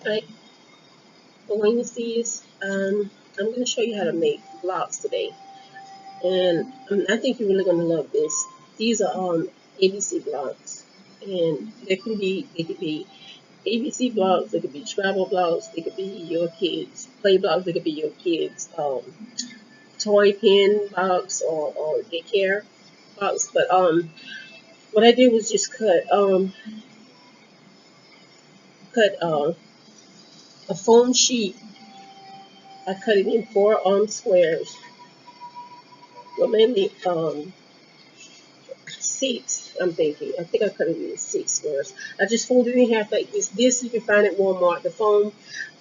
Right, Acquaintances, I'm going to show you how to make blocks today, and I think you're really going to love this. These are ABC blocks, and they could be ABC blocks. They could be travel blocks. They could be your kids' play blocks. They could be your kids' toy pin box or daycare box. But what I did was just cut a foam sheet. I cut it in four squares. Well, mainly six. I'm thinking. I think I cut it in six squares. I just folded it in half like this. This you can find at Walmart. The foam.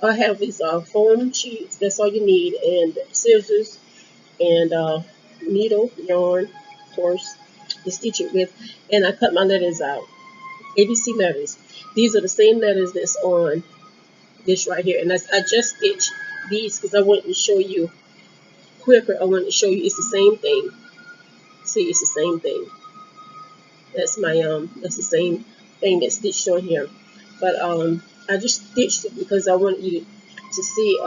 I have these foam sheets. That's all you need, and scissors and needle, yarn, of course, to stitch it with. And I cut my letters out. ABC letters. These are the same letters that's on this right here. And I just stitched these because I wanted to show you quicker. I wanted to show you it's the same thing. See, it's the same thing. That's the same thing that's stitched on here. But I just stitched it because I want you to see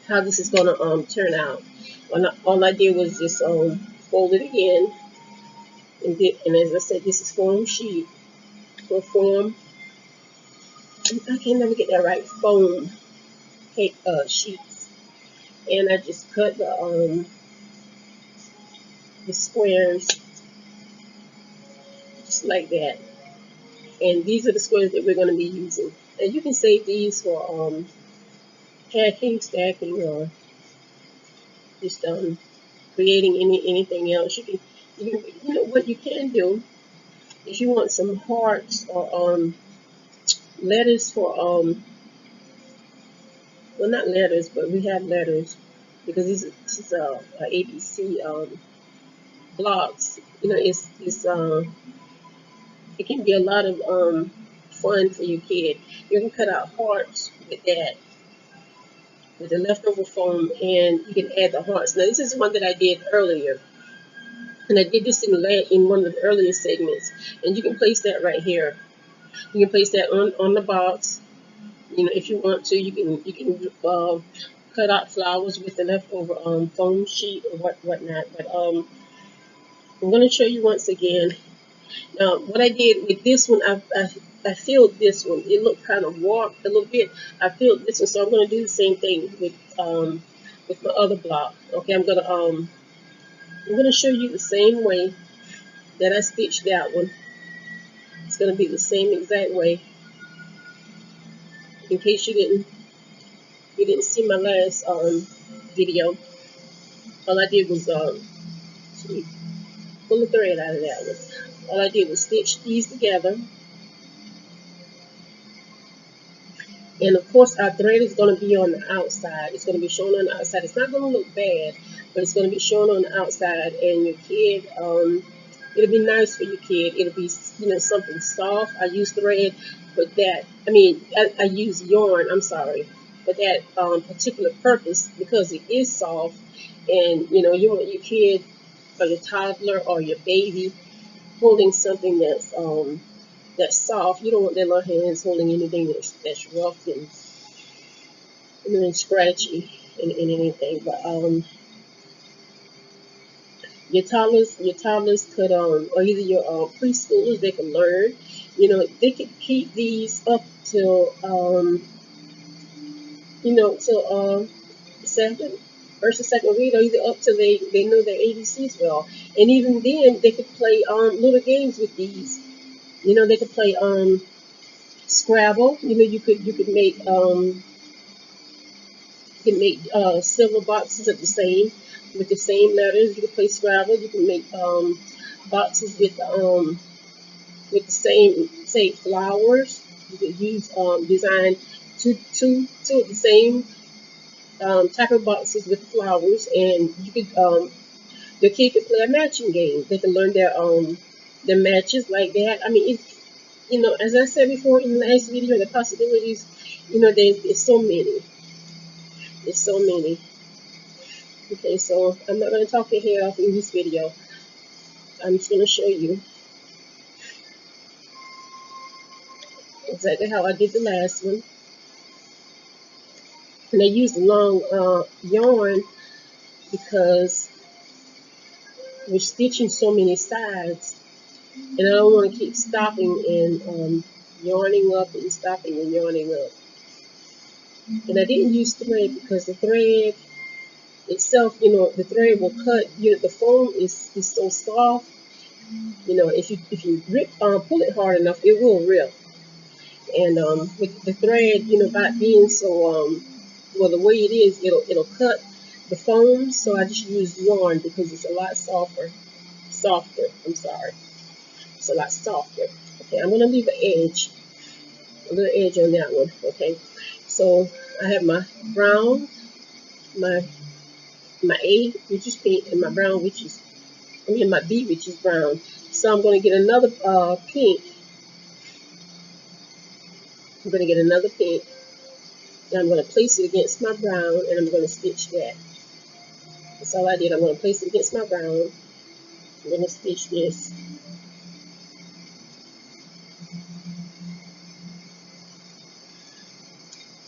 how this is gonna turn out. All I did was just fold it again, and as I said, this is foam sheet or foam. I can never get that right. Foam cake sheets, and I just cut the squares just like that. And these are the squares that we're going to be using. And you can save these for packing, stacking, or just creating anything else. You know what you can do if you want some hearts or letters for well, not letters, but we have letters because this is a ABC blocks. You know, it can be a lot of fun for your kid. You can cut out hearts with that, with the leftover foam, and you can add the hearts. Now, this is one that I did earlier, and I did this in one of the earlier segments, and you can place that right here. You can place that on the box. You know, if you want to, you can cut out flowers with the leftover foam sheet or whatnot. But I'm going to show you once again. Now, what I did with this one, I filled this one. It looked kind of warped a little bit. I filled this one, so I'm going to do the same thing with my other block. Okay, I'm gonna show you the same way that I stitched that one. It's gonna be the same exact way. In case you didn't see my last video, all I did was pull the thread out of that one. All I did was stitch these together. And of course, our thread is going to be on the outside. It's going to be shown on the outside. It's not going to look bad, but it's going to be shown on the outside. And your kid, it'll be nice for your kid. It'll be, you know, something soft. I use thread, but I use yarn. I'm sorry, for that particular purpose because it is soft. And you know, you want your kid or your toddler or your baby holding something that's soft. You don't want their little hands holding anything that's rough and scratchy and anything. But your toddlers could or either your preschoolers, they can learn. You know, they could keep these up till till second, first or second grade, or either up till they know their ABCs well. And even then, they could play little games with these. You know, they could play Scrabble. You know, you can make several boxes of the same with the same letters. You can play Scrabble. You can make boxes with the same, say, flowers. You could use design two of the same type of boxes with flowers, and you could your kid could play a matching game. They can learn their matches like that. I mean, as I said before in the last video, the possibilities, there's so many. There's so many. Okay, so I'm not going to talk your head off in this video. I'm just going to show you. exactly how I did the last one. And I used a long yarn because we're stitching so many sides, and I don't want to keep stopping and yarning up and stopping and yarning up. And I didn't use thread because the thread itself, the thread will cut. The foam is so soft. If you pull it hard enough, it will rip. And with the thread, by being so well, the way it is, it'll cut the foam. So I just use yarn because it's a lot softer. I'm sorry, it's a lot softer. Okay, I'm gonna leave a little edge on that one. Okay, so I have my brown, my A, which is pink, and my brown, my B, which is brown. So I'm going to get another pink. I'm going to get another pink, and I'm going to place it against my brown, and I'm going to stitch that. That's all I did. I'm going to place it against my brown. I'm going to stitch this.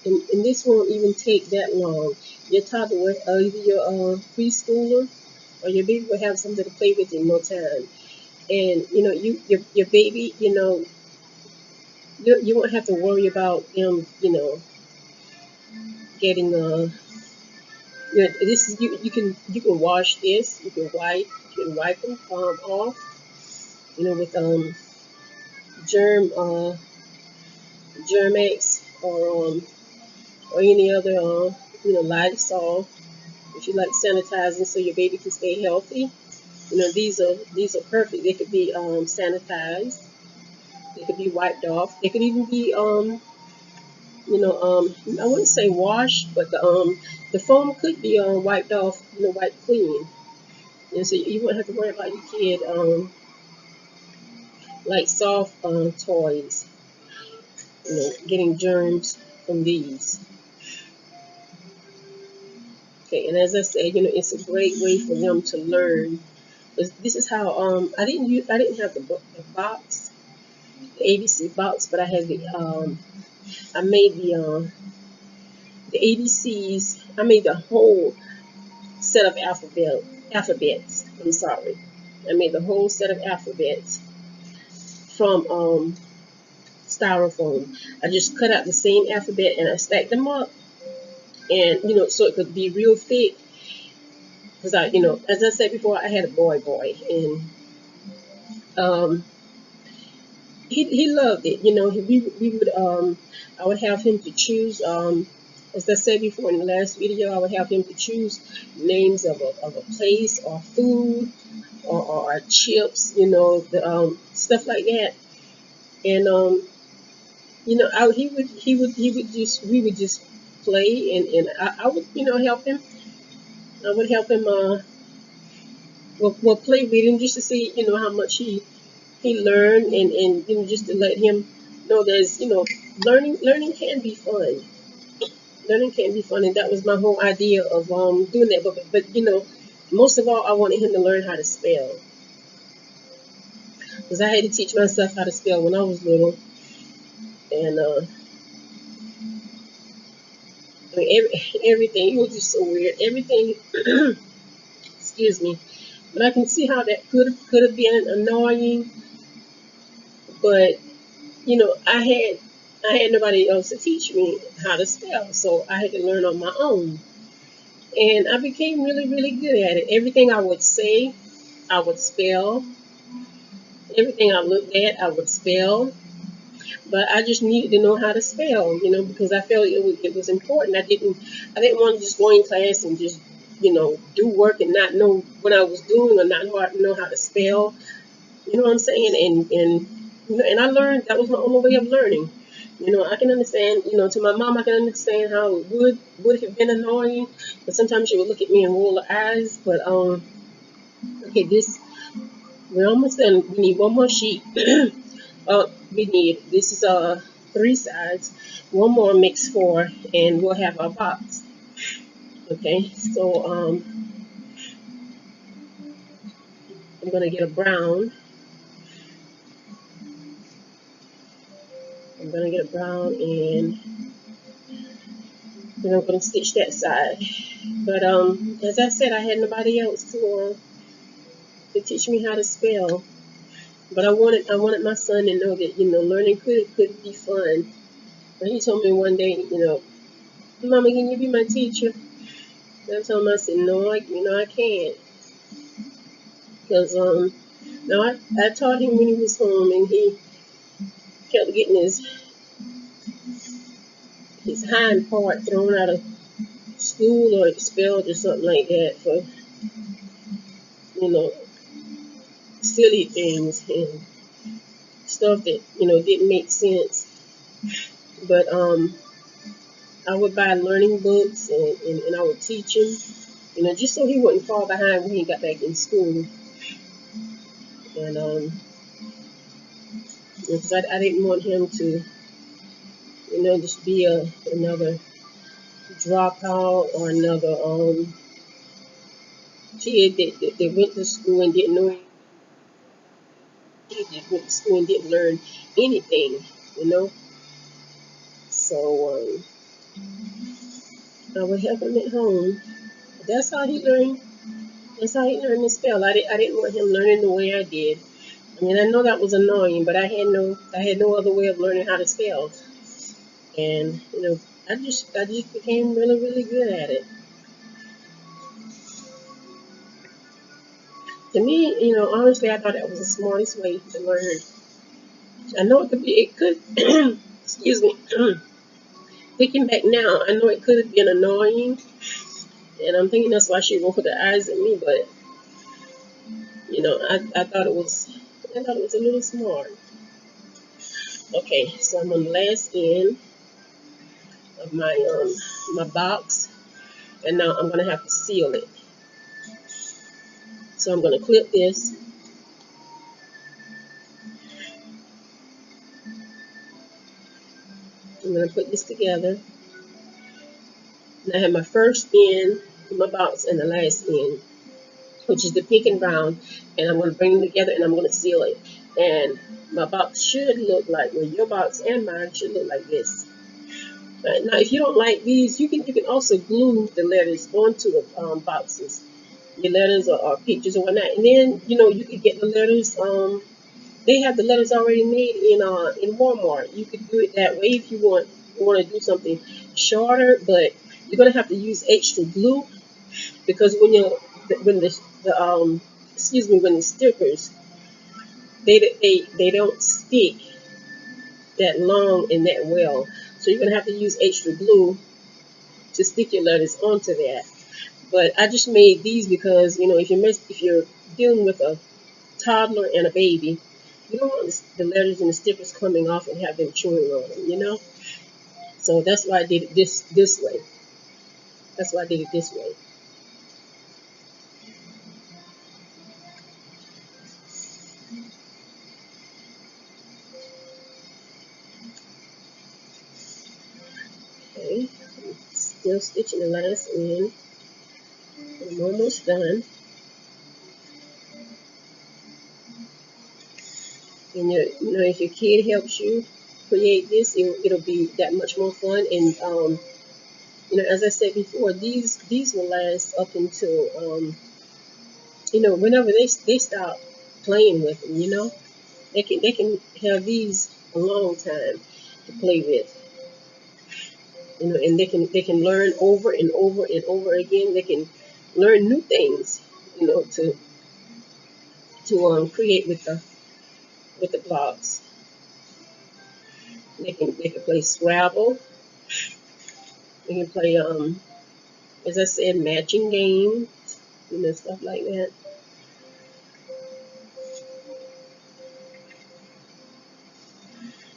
And this won't even take that long. Your toddler, either your preschooler or your baby will have something to play with in no time. And your baby, you won't have to worry about them, getting this is you can wash this. You can wipe them off. With germ Germex or any other Lysol if you like sanitizing so your baby can stay healthy. These are perfect. They could be sanitized. They could be wiped off. They could even be I wouldn't say washed, but the foam could be wiped off, wiped clean. And so you won't have to worry about your kid like soft toys, getting germs from these. Okay, and as I said, it's a great way for them to learn. This is how I didn't have the box, the ABC box, but I had I made the ABCs. I made the whole set of alphabets. I'm sorry, I made the whole set of alphabets from styrofoam. I just cut out the same alphabet and I stacked them up, and so it could be real thick. Because as I said before, I had a boy, and um, he loved it. We would I would have him to choose. As I said before in the last video, I would have him to choose names of a place or food or chips. The stuff like that, and he would just we would just play, and I would help him. I would help him well play with him just to see how much he learned, and just to let him know there's learning can be fun. Learning can be fun, and that was my whole idea of doing that. But most of all, I wanted him to learn how to spell because I had to teach myself how to spell when I was little, and I mean, everything. It was just so weird. Everything. Excuse me. But I can see how that could have been annoying. But I had nobody else to teach me how to spell, so I had to learn on my own. And I became really, really good at it. Everything I would say, I would spell. Everything I looked at, I would spell. But I just needed to know how to spell, because I felt it was important. I didn't want to just go in class and just, do work and not know what I was doing or not know how to spell. You know what I'm saying? And I learned that was my only way of learning. I can understand. To my mom, I can understand how it would have been annoying, but sometimes she would look at me and roll her eyes. But okay, we're almost done. We need one more sheet. This is 3 sides, one more makes 4, and we'll have our box. Okay, so I'm gonna get a brown. I'm gonna get a brown, and then I'm gonna stitch that side. But as I said, I had nobody else to teach me how to spell. But I wanted my son to know that, learning could be fun. But he told me one day, Mama, can you be my teacher? And I told him, I said, no, I can't, because no, I taught him when he was home, and he kept getting his hind part thrown out of school or expelled or something like that for, you know, silly things and stuff that, didn't make sense. But I would buy learning books, and I would teach him, just so he wouldn't fall behind when he got back in school. And because I didn't want him to, just be another dropout or another kid that went to school and didn't know anything, that went to school and didn't learn anything. So I would help him at home. That's how he learned. That's how he learned to spell. I didn't want him learning the way I did. I mean, I know that was annoying, but I had no other way of learning how to spell. And I just became really, really good at it. To me, honestly, I thought that was the smartest way to learn. I know it could, excuse me, thinking back now, I know it could have been annoying, and I'm thinking that's why she rolled her eyes at me, but, I thought it was a little smart. Okay, so I'm on the last end of my box, and now I'm gonna have to seal it. So I'm gonna clip this. I'm gonna put this together. And I have my first end of my box and the last end, which is the pink and brown, and I'm going to bring them together and I'm going to seal it. And my box should look like, well, your box and mine should look like this. Right, now, if you don't like these, you can also glue the letters onto the boxes, your letters or pictures or whatnot. And then, you could get the letters. They have the letters already made in Walmart. You could do it that way if you want to do something shorter, but you're going to have to use extra glue, because when the excuse me, when the stickers, they don't stick that long and that well, so you're gonna have to use extra glue to stick your letters onto that. But I just made these because, if you're dealing with a toddler and a baby, you don't want the letters and the stickers coming off and have them chewing on them. So that's why I did it this way. That's why I did it this way. Okay, still stitching the last end. I'm almost done. And if your kid helps you create this, it'll be that much more fun. And as I said before, these will last up until whenever they stop playing with them. They can have these a long time to play with. And they can learn over and over and over again. They can learn new things, to create with the blocks. They can play Scrabble. They can play as I said, matching games, stuff like that.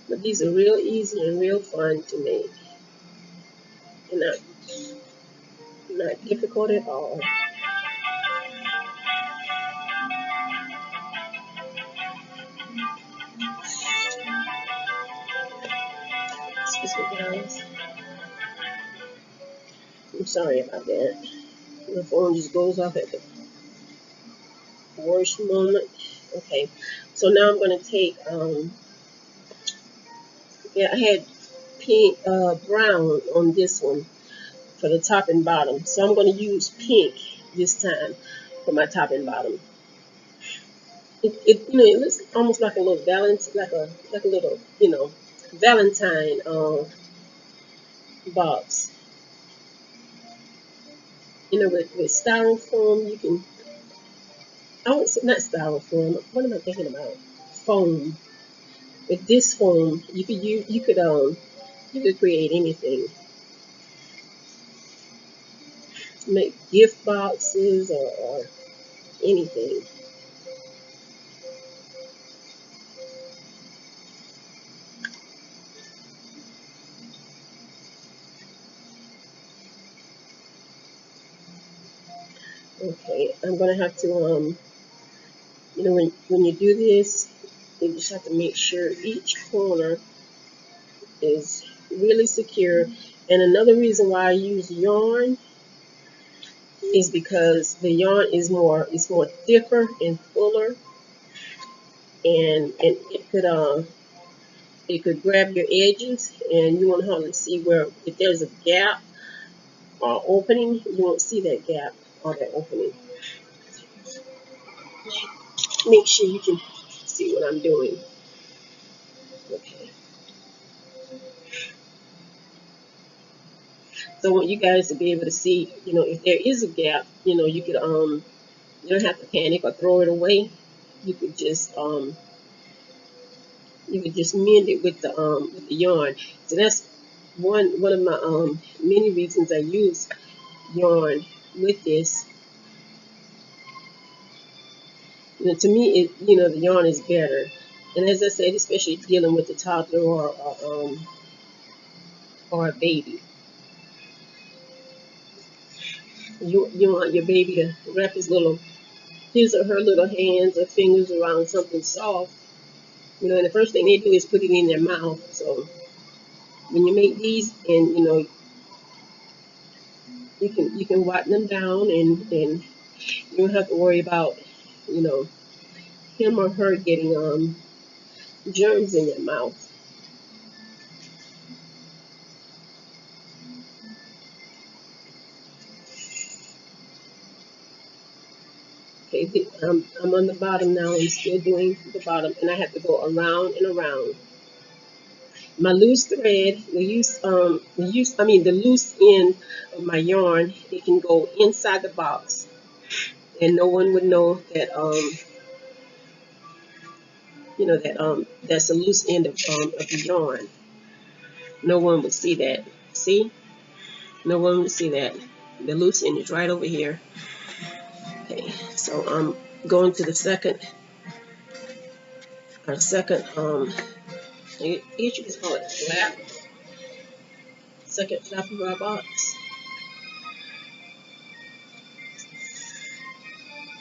But these are real easy and real fun to make. And not difficult at all. Excuse me, guys. I'm sorry about that. My phone just goes off at the worst moment. Okay, so now I'm going to take Yeah, I had pink, brown on this one for the top and bottom. So I'm going to use pink this time for my top and bottom. It looks almost like a little like a little Valentine box. With styrofoam you can. I would say not styrofoam. What am I thinking about? Foam. With this foam, you could create anything. Make gift boxes or anything. Okay, I'm gonna have to when you do this, you just have to make sure each corner is really secure. And another reason why I use yarn is because the yarn is more thicker and fuller, and it could grab your edges, and you won't hardly see where if there's a gap or opening, you won't see that gap or that opening. Make sure you can see what I'm doing. Okay. So I want you guys to be able to see, if there is a gap, you don't have to panic or throw it away. You could just mend it with the yarn. So that's one of my many reasons I use yarn with this. To me, the yarn is better. And as I said, especially dealing with a toddler or a baby, you want your baby to wrap his or her little hands or fingers around something soft. And the first thing they do is put it in their mouth. So when you make these, and you can wipe them down, and you don't have to worry about you know him or her getting germs in their mouth. Okay, I'm on the bottom now. I'm still doing the bottom, and I have to go around and around. My loose thread, the loose end of my yarn, it can go inside the box, and no one would know that that's a loose end of the yarn. No one would see that. See, no one would see that. The loose end is right over here. Okay, so I'm going to the second I guess you can call it flap. Second flap of our box.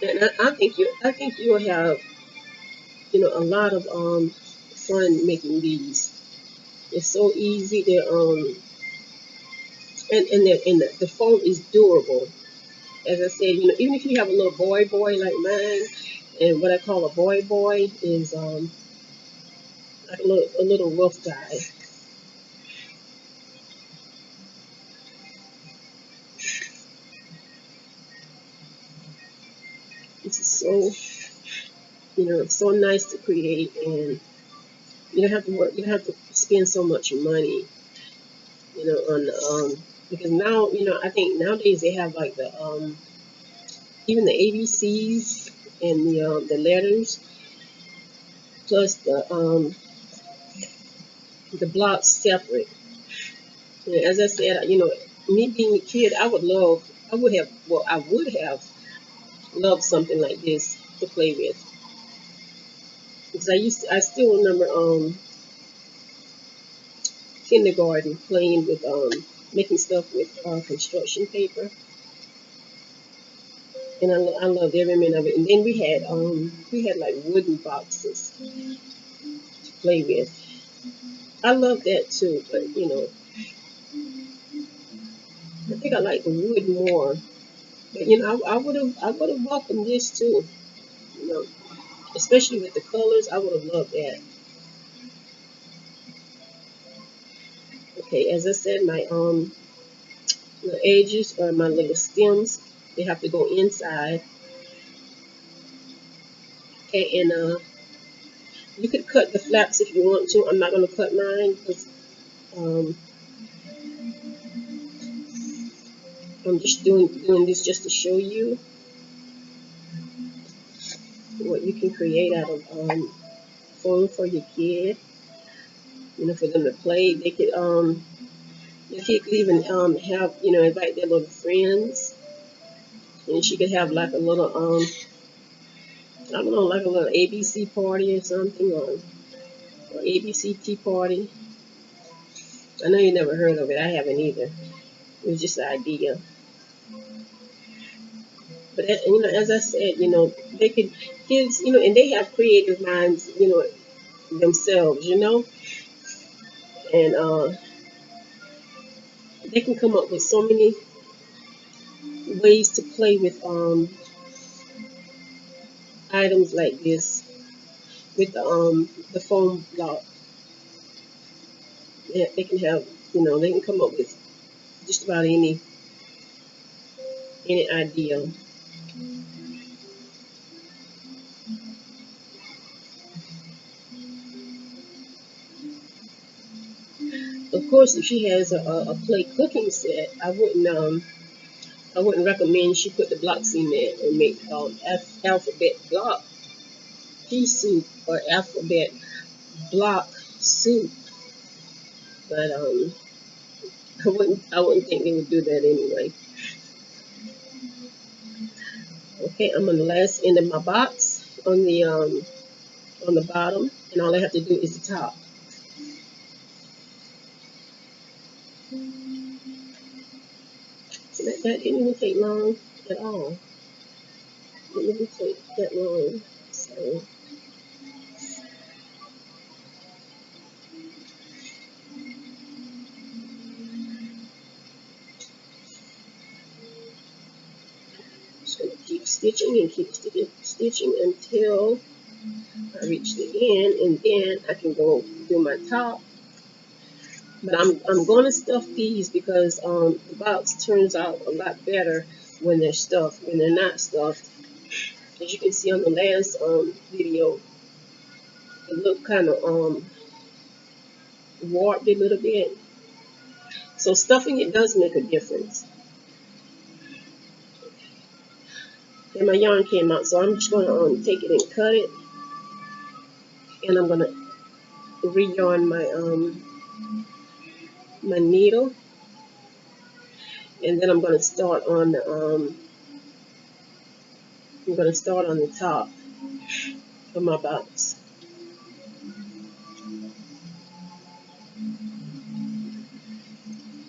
And I think you'll have a lot of fun making these. It's so easy. The foam is durable. As I said, even if you have a little boy like mine, and what I call a boy is like a little rough guy. This is so so nice to create, and you don't have to work. You don't have to spend so much money, on because now I think nowadays they have like the even the ABCs and the letters plus the blocks separate. As I said, me being a kid, I would have loved something like this to play with, because I still remember kindergarten playing with making stuff with construction paper, and I loved every minute of it. And then we had like wooden boxes to play with. I love that too, but I think I like the wood more. But I would have welcomed this too. You know, especially with the colors, I would have loved that. Okay, as I said, my little edges or my little stems, they have to go inside. Okay, and you could cut the flaps if you want to. I'm not going to cut mine because um, I'm just doing this just to show you what you can create out of foam for your kid. You know, for them to play. They could your kid could even have, you know, invite their little friends, and she could have like a little I don't know, like a little ABC party or something, or ABC tea party. I know you never heard of it. I haven't either. It was just an idea. But you know, as I said, you know, they could kids, you know, and they have creative minds, you know, themselves, you know, and they can come up with so many ways to play with items like this with the foam block. They can have, you know, they can come up with just about any idea. Of course, if she has a play cooking set, I wouldn't recommend she put the blocks in there and make alphabet block pea soup or alphabet block soup. But I wouldn't think they would do that anyway. Okay, I'm on the last end of my box on the bottom, and all I have to do is the top. So that didn't even take long at all. It didn't even take that long. So I'm just gonna keep stitching and keep stitching until I reach the end, and then I can go do my top. But I'm going to stuff these because the box turns out a lot better when they're stuffed. When they're not stuffed, as you can see on the last video, it looked kind of warped a little bit. So stuffing it does make a difference. And my yarn came out, so I'm just going to take it and cut it, and I'm going to re-yarn my needle, and then I'm going to start on the top of my box.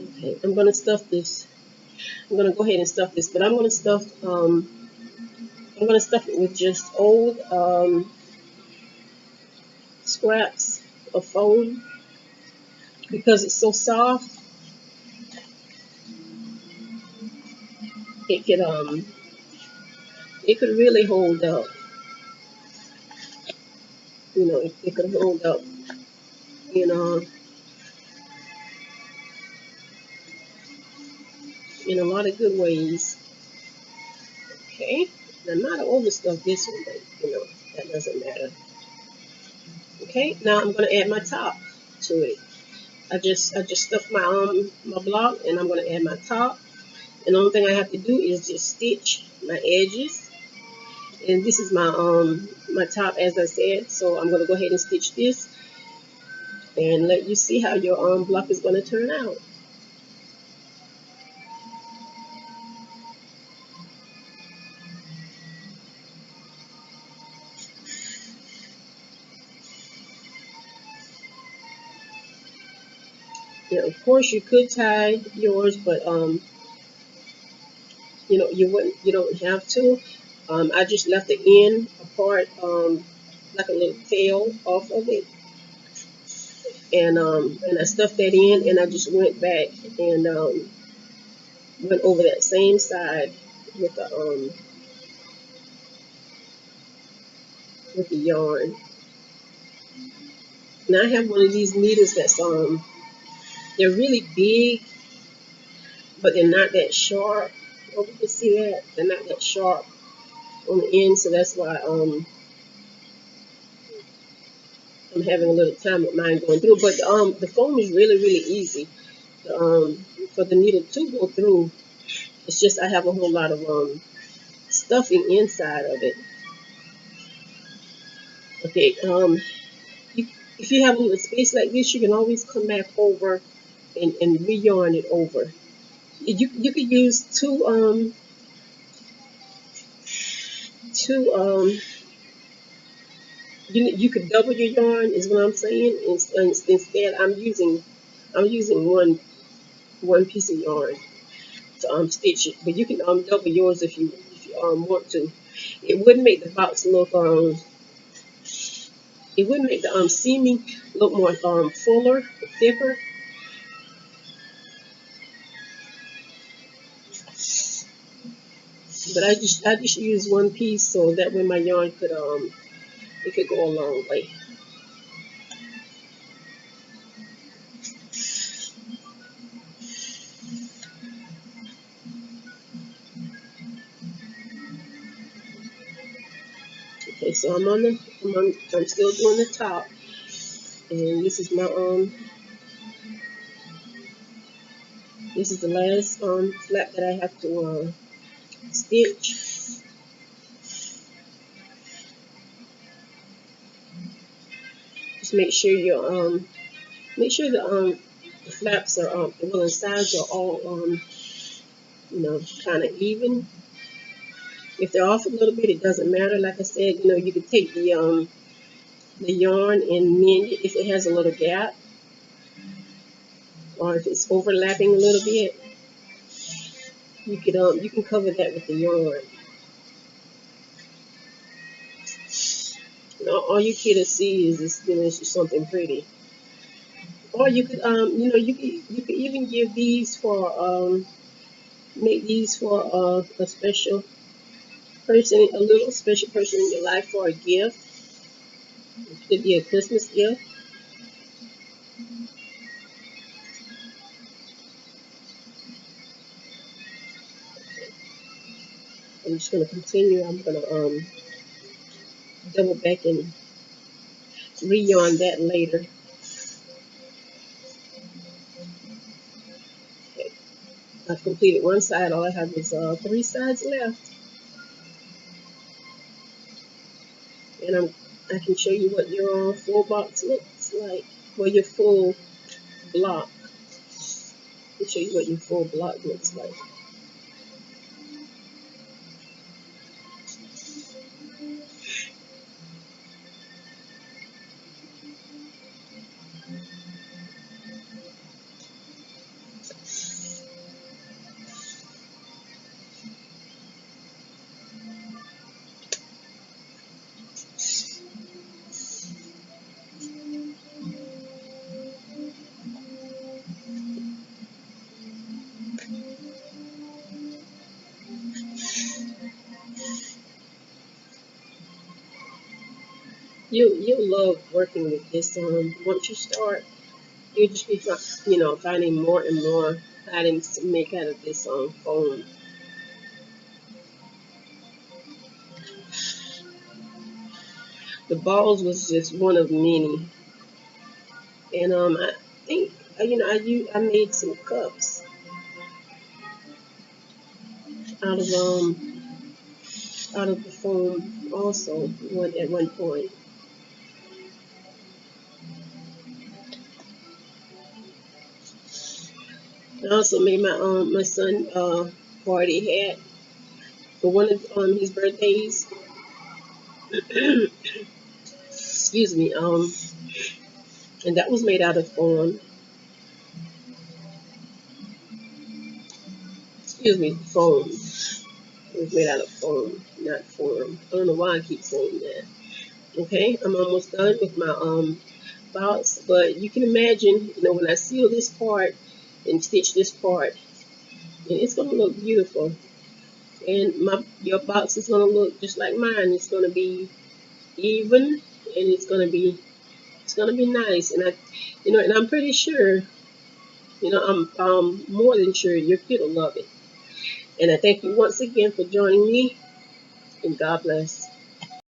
Okay, I'm going to stuff this. I'm going to go ahead and stuff this, but I'm going to stuff it with just old scraps of foam because it's so soft. It could really hold up. You know, it could hold up. You know, in a lot of good ways. Okay, and I'm not overstuff this one, but you know that doesn't matter. Okay, now I'm going to add my top to it. I just stuffed my block, and I'm going to add my top. And the only thing I have to do is just stitch my edges. And this is my top, as I said. So I'm going to go ahead and stitch this and let you see how your block is going to turn out. Yeah, of course you could tie yours, but you know you don't have to. I just left the end apart, like a little tail off of it, and I stuffed that in, and I just went back and went over that same side with the yarn. Now I have one of these needles that's They're really big, but they're not that sharp. Hope you can see that. They're not that sharp on the end, so that's why I'm having a little time with mine going through. But the foam is really, really easy for the needle to go through. It's just I have a whole lot of stuffing inside of it. Okay, if you have a little space like this, you can always come back over and re-yarn it over. You could use two you could double your yarn is what I'm saying. Instead, I'm using one piece of yarn to stitch it, but you can double yours if you want to. It would make the box look it would make the seaming look more fuller, thicker. But I just use one piece so that way my yarn could it could go a long way. Okay, so I'm still doing the top, and this is the last flap that I have to stitch. Just make sure the flaps are the one sides are all kind of even. If they're off a little bit, it doesn't matter. Like I said, you can take the yarn and mend it if it has a little gap, or if it's overlapping a little bit. You can cover that with the yarn. All you care to see is this, it's just something pretty. Or you could even give these for make these for a special person, a little special person in your life for a gift. It could be a Christmas gift. I'm just gonna continue. I'm gonna double back and re-yarn that later. Okay. I've completed one side. All I have is 3 sides left, and I can show you what your full box looks like, or your full block. I'll show you what your full block looks like. You'll love working with this. Once you start, you'll just be finding more and more patterns to make out of this foam. The balls was just one of many, and I think I made some cups out of out of the foam also at one point. I also made my son party hat for one of his birthdays. Excuse me. And that was made out of foam. Excuse me, foam. It was made out of foam, not form. I don't know why I keep saying that. Okay, I'm almost done with my box, but you can imagine, when I seal this part and stitch this part, and it's gonna look beautiful. And your box is gonna look just like mine. It's gonna be even, and it's gonna be nice. And and I'm pretty sure You know, I'm more than sure your kid will love it. And I thank you once again for joining me, and God bless.